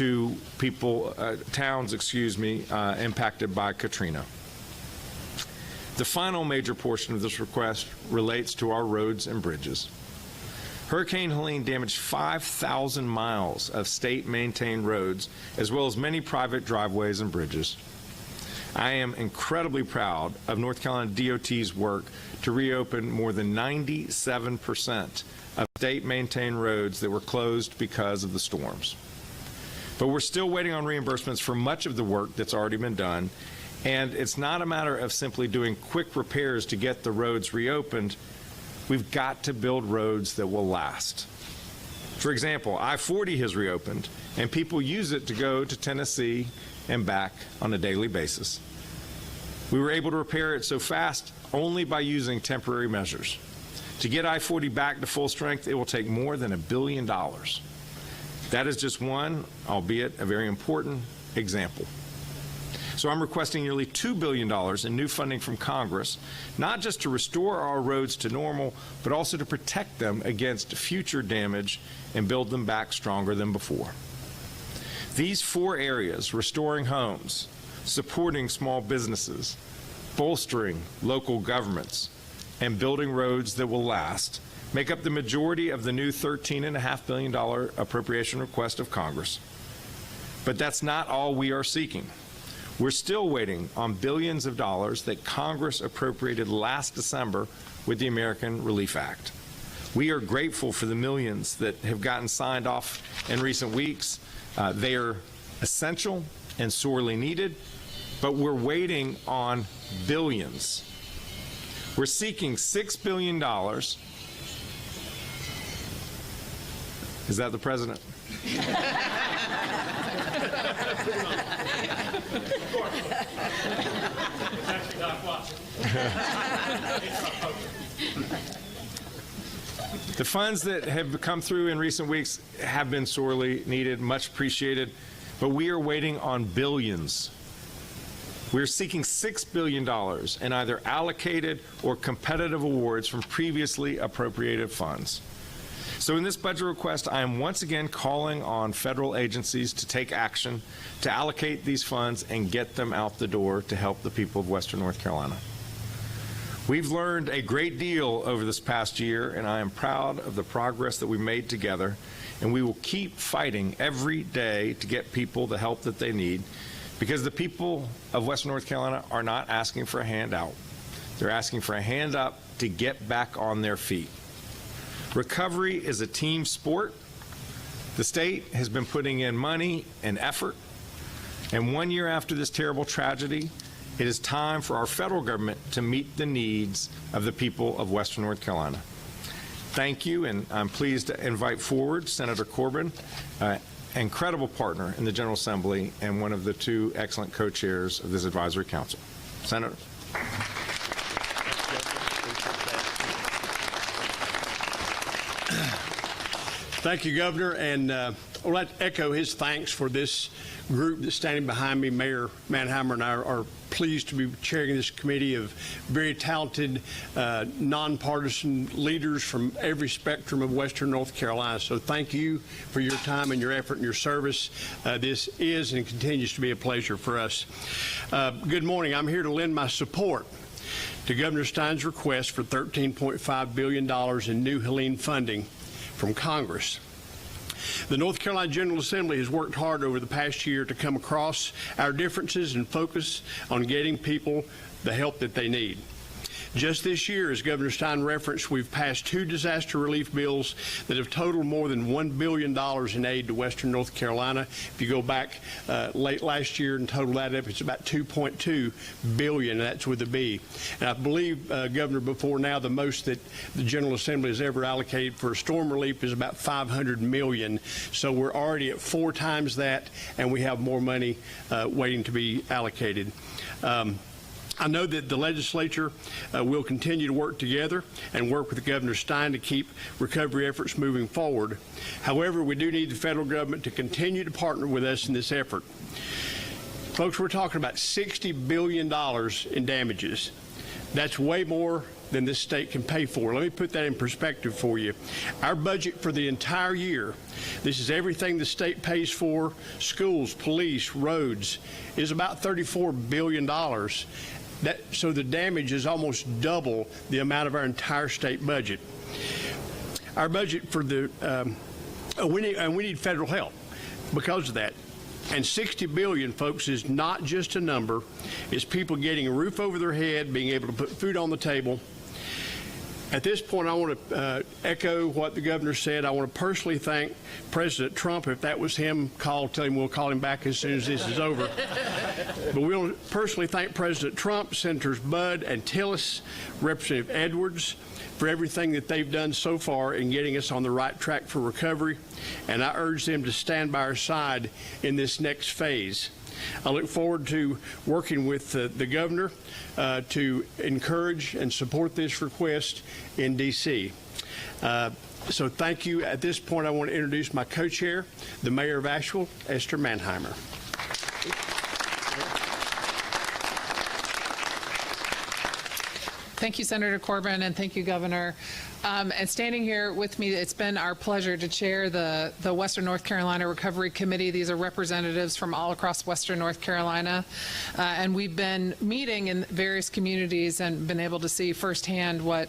to people, towns, impacted by Katrina. The final major portion of this request relates to our roads and bridges. Hurricane Helene damaged 5,000 miles of state-maintained roads, as well as many private driveways and bridges. I am incredibly proud of North Carolina DOT's work to reopen more than 97% of state-maintained roads that were closed because of the storms. But we're still waiting on reimbursements for much of the work that's already been done, and it's not a matter of simply doing quick repairs to get the roads reopened. We've got to build roads that will last. For example, I-40 has reopened, and people use it to go to Tennessee and back on a daily basis. We were able to repair it so fast only by using temporary measures. To get I-40 back to full strength, it will take more than $1 billion. That is just one, albeit a very important, example. So I'm requesting nearly $2 billion in new funding from Congress, not just to restore our roads to normal, but also to protect them against future damage and build them back stronger than before. These 4 areas, restoring homes, supporting small businesses, bolstering local governments, and building roads that will last, make up the majority of the new $13.5 billion appropriation request of Congress. But that's not all we are seeking. We're still waiting on billions of dollars that Congress appropriated last December with the American Relief Act. We are grateful for the millions that have gotten signed off in recent weeks. They are essential and sorely needed, but we're waiting on billions. We're seeking $6 billion. Is that the president? The funds that have come through in recent weeks have been sorely needed, much appreciated, but we are waiting on billions. We are seeking $6 billion in either allocated or competitive awards from previously appropriated funds. So in this budget request, I am once again calling on federal agencies to take action to allocate these funds and get them out the door to help the people of Western North Carolina. We've learned a great deal over this past year, and I am proud of the progress that we made together, and we will keep fighting every day to get people the help that they need, because the people of Western North Carolina are not asking for a handout. They're asking for a hand up to get back on their feet. Recovery is a team sport. The state has been putting in money and effort, and 1 year after this terrible tragedy, it is time for our federal government to meet the needs of the people of Western North Carolina. Thank you, and I'm pleased to invite forward Senator Corbin, incredible partner in the General Assembly and one of the 2 excellent co-chairs of this advisory council. Senator. Thank you, Governor, and I'd like to echo his thanks for this group that's standing behind me. Mayor Manheimer and I are pleased to be chairing this committee of very talented, nonpartisan leaders from every spectrum of Western North Carolina. So thank you for your time and your effort and your service. This is and continues to be a pleasure for us. Good morning. I'm here to lend my support to Governor Stein's request for $13.5 billion in new Helene funding from Congress. The North Carolina General Assembly has worked hard over the past year to come across our differences and focus on getting people the help that they need. Just this year, as Governor Stein referenced, we've passed 2 disaster relief bills that have totaled more than $1 billion in aid to Western North Carolina. If you go back late last year and total that up, it's about $2.2 billion, and that's with a B. And I believe, Governor, before now, the most that the General Assembly has ever allocated for storm relief is about $500 million. So we're already at 4 times that, and we have more money waiting to be allocated. I know that the legislature will continue to work together and work with Governor Stein to keep recovery efforts moving forward. However, we do need the federal government to continue to partner with us in this effort. Folks, we're talking about $60 billion in damages. That's way more than this state can pay for. Let me put that in perspective for you. Our budget for the entire year, this is everything the state pays for, schools, police, roads, is about $34 billion. So the damage is almost double the amount of our entire state budget. Our budget for the, we need federal help because of that. And $60 billion, folks, is not just a number. It's people getting a roof over their head, being able to put food on the table. At this point, I want to echo what the governor said. I want to personally thank President Trump. If that was him, tell him we'll call him back as soon as this is over. But we want to personally thank President Trump, Senators Budd and Tillis, Representative Edwards, for everything that they've done so far in getting us on the right track for recovery. And I urge them to stand by our side in this next phase. I look forward to working with the governor to encourage and support this request in D.C. So thank you. At this point, I want to introduce my co-chair, the mayor of Asheville, Esther Mannheimer. Thank you, Senator Corbin, and thank you, Governor. And standing here with me, it's been our pleasure to chair the Western North Carolina Recovery Committee. These are representatives from all across Western North Carolina. And we've been meeting in various communities and been able to see firsthand what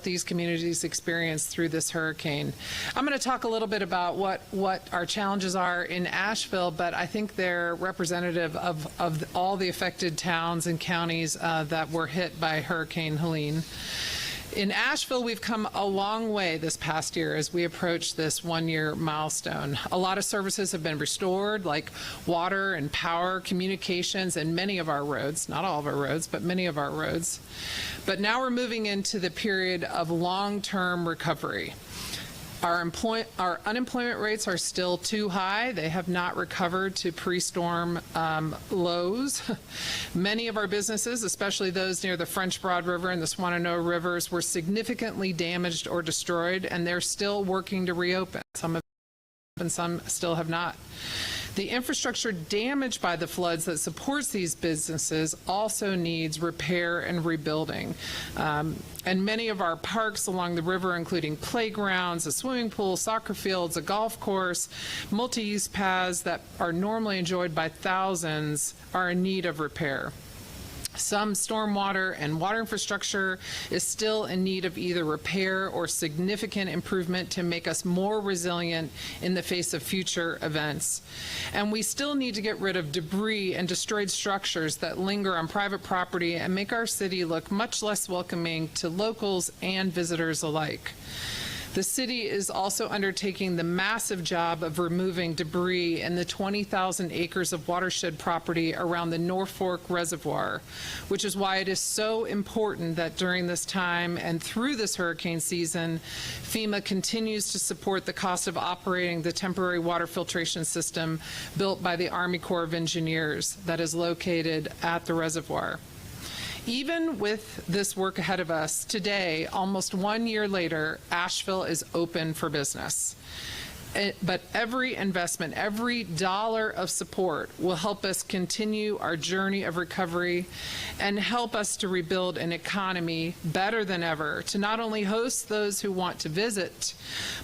these communities experienced through this hurricane. I'm going to talk a little bit about what our challenges are in Asheville, but I think they're representative of all the affected towns and counties that were hit by Hurricane Helene. In Asheville, we've come a long way this past year as we approach this one-year milestone. A lot of services have been restored, like water and power, communications, and many of our roads, not all of our roads, but many of our roads. But now we're moving into the period of long-term recovery. Our unemployment rates are still too high. They have not recovered to pre-storm lows. Many of our businesses, especially those near the French Broad River and the Swananoa Rivers, were significantly damaged or destroyed, and they're still working to reopen. Some have and some still have not. The infrastructure damaged by the floods that supports these businesses also needs repair and rebuilding. And many of our parks along the river, including playgrounds, a swimming pool, soccer fields, a golf course, multi-use paths that are normally enjoyed by thousands, are in need of repair. Some stormwater and water infrastructure is still in need of either repair or significant improvement to make us more resilient in the face of future events. And we still need to get rid of debris and destroyed structures that linger on private property and make our city look much less welcoming to locals and visitors alike. The city is also undertaking the massive job of removing debris in the 20,000 acres of watershed property around the North Fork Reservoir, which is why it is so important that during this time and through this hurricane season, FEMA continues to support the cost of operating the temporary water filtration system built by the Army Corps of Engineers that is located at the reservoir. Even with this work ahead of us, today, almost 1 year later, Asheville is open for business. But every investment, every dollar of support will help us continue our journey of recovery and help us to rebuild an economy better than ever, to not only host those who want to visit,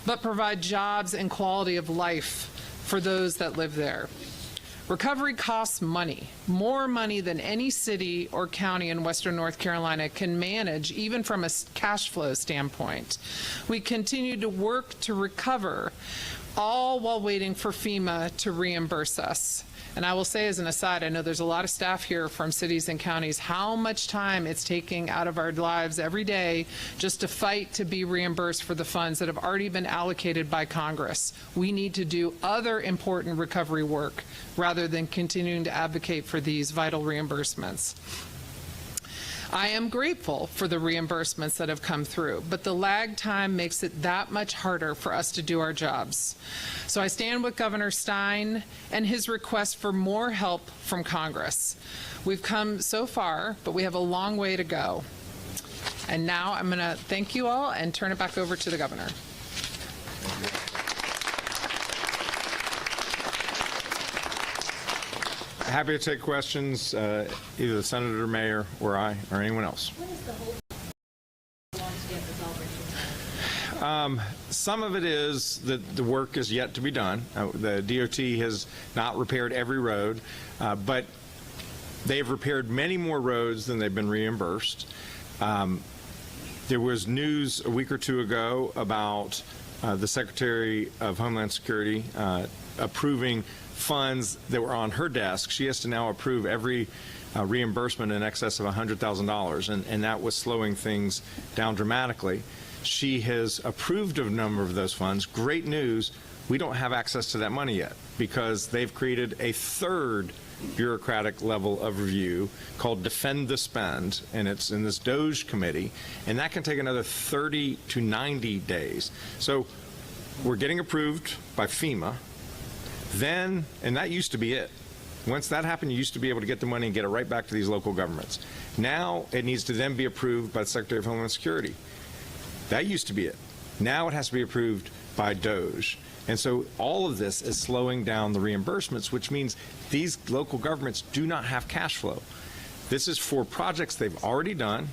but provide jobs and quality of life for those that live there. Recovery costs money, more money than any city or county in Western North Carolina can manage, even from a cash flow standpoint. We continue to work to recover, all while waiting for FEMA to reimburse us. And I will say as an aside, I know there's a lot of staff here from cities and counties, how much time it's taking out of our lives every day just to fight to be reimbursed for the funds that have already been allocated by Congress. We need to do other important recovery work rather than continuing to advocate for these vital reimbursements. I am grateful for the reimbursements that have come through, but the lag time makes it that much harder for us to do our jobs. So I stand with Governor Stein and his request for more help from Congress. We've come so far, but we have a long way to go. And now I'm going to thank you all and turn it back over to the governor. Happy to take questions, either the senator, mayor, or I, or anyone else. Some of it is that the work is yet to be done. The DOT has not repaired every road, but they've repaired many more roads than they've been reimbursed. There was news a week or two ago about the Secretary of Homeland Security approving funds that were on her desk. She has to now approve every reimbursement in excess of $100,000, and that was slowing things down dramatically. She has approved a number of those funds. Great news, we don't have access to that money yet because they've created a third bureaucratic level of review called Defend the Spend, and it's in this DOJ committee, and that can take another 30 to 90 days. So we're getting approved by FEMA, then, and that used to be it. Once that happened, you used to be able to get the money and get it right back to these local governments. Now it needs to then be approved by the Secretary of Homeland Security. That used to be it. Now it has to be approved by DOJ. And so all of this is slowing down the reimbursements, which means these local governments do not have cash flow. This is for projects they've already done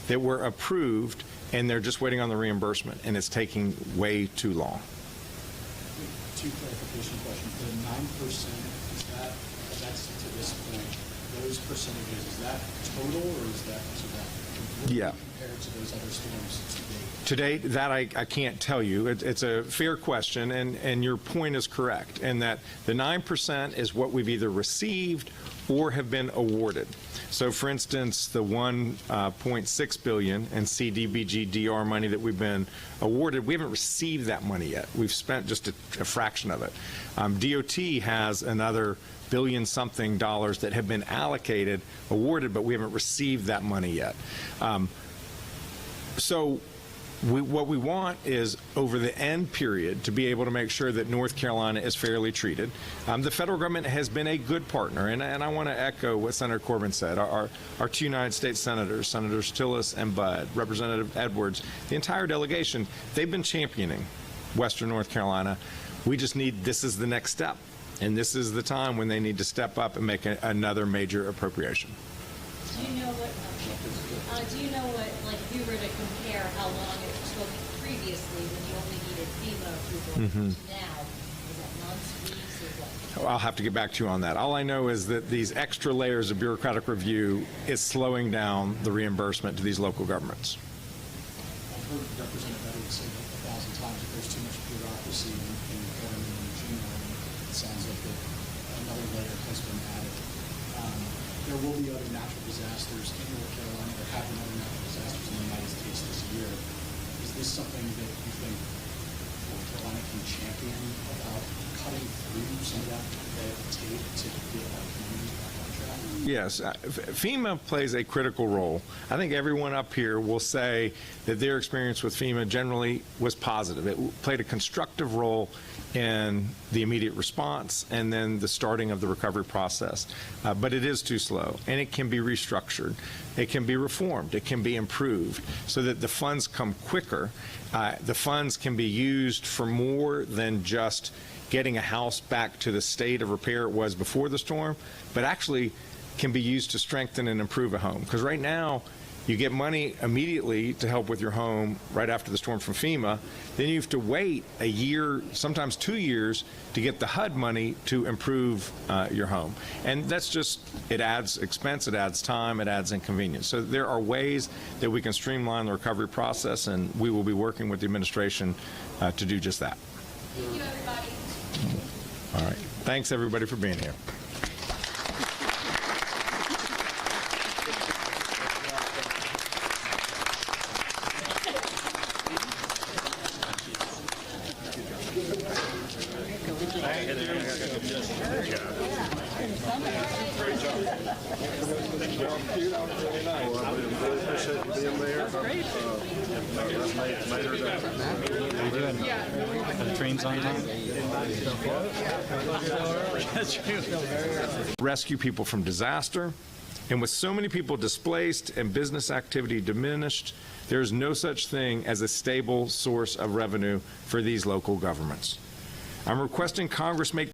that were approved, and they're just waiting on the reimbursement, and it's taking way too long. Two clarification questions. The 9%, is that's to this point, those percentages, is that total, or is that Yeah. compared to those other storms to date? To date, that I can't tell you. It's a fair question, and your point is correct, in that the 9% is what we've either received or have been awarded. So, for instance, the $1.6 billion in CDBG-DR money that we've been awarded, we haven't received that money yet. We've spent just a fraction of it. DOT has another billion-something dollars that have been allocated, awarded, but we haven't received that money yet. So what we want is, over the end period, to be able to make sure that North Carolina is fairly treated. The federal government has been a good partner, and I want to echo what Senator Corbin said. Our two United States senators, Senators Tillis and Budd, Representative Edwards, the entire delegation, they've been championing Western North Carolina. We just need, this is the next step, and this is the time when they need to step up and make another major appropriation. Do you know what, like, if you were to compare how long it took previously when you only needed FEMA approval to now, is that months, weeks, or what? I'll have to get back to you on that. All I know is that these extra layers of bureaucratic review is slowing down the reimbursement to these local governments. I've heard Representative Edwards say that 1,000 times that there's too much bureaucracy in government in general, and it sounds like that another layer has been added. There will be other natural disasters in North Carolina, or have been other natural disasters in the United States this year. Is this something that you think North Carolina can champion about cutting through some of that red tape to get our community back on track? Yes, FEMA plays a critical role. I think everyone up here will say that their experience with FEMA generally was positive. It played a constructive role in the immediate response and then the starting of the recovery process. But it is too slow, and it can be restructured. It can be reformed. It can be improved so that the funds come quicker. The funds can be used for more than just getting a house back to the state of repair it was before the storm, but actually can be used to strengthen and improve a home. Because right now, you get money immediately to help with your home right after the storm from FEMA. Then you have to wait a year, sometimes 2 years, to get the HUD money to improve your home. And that's just, it adds expense, it adds time, it adds inconvenience. So there are ways that we can streamline the recovery process, and we will be working with the administration to do just that. Thank you, everybody. All right. Thanks, everybody, for being here. Are the trains on time? Rescue people from disaster. And with so many people displaced and business activity diminished, there is no such thing as a stable source of revenue for these local governments. I'm requesting Congress make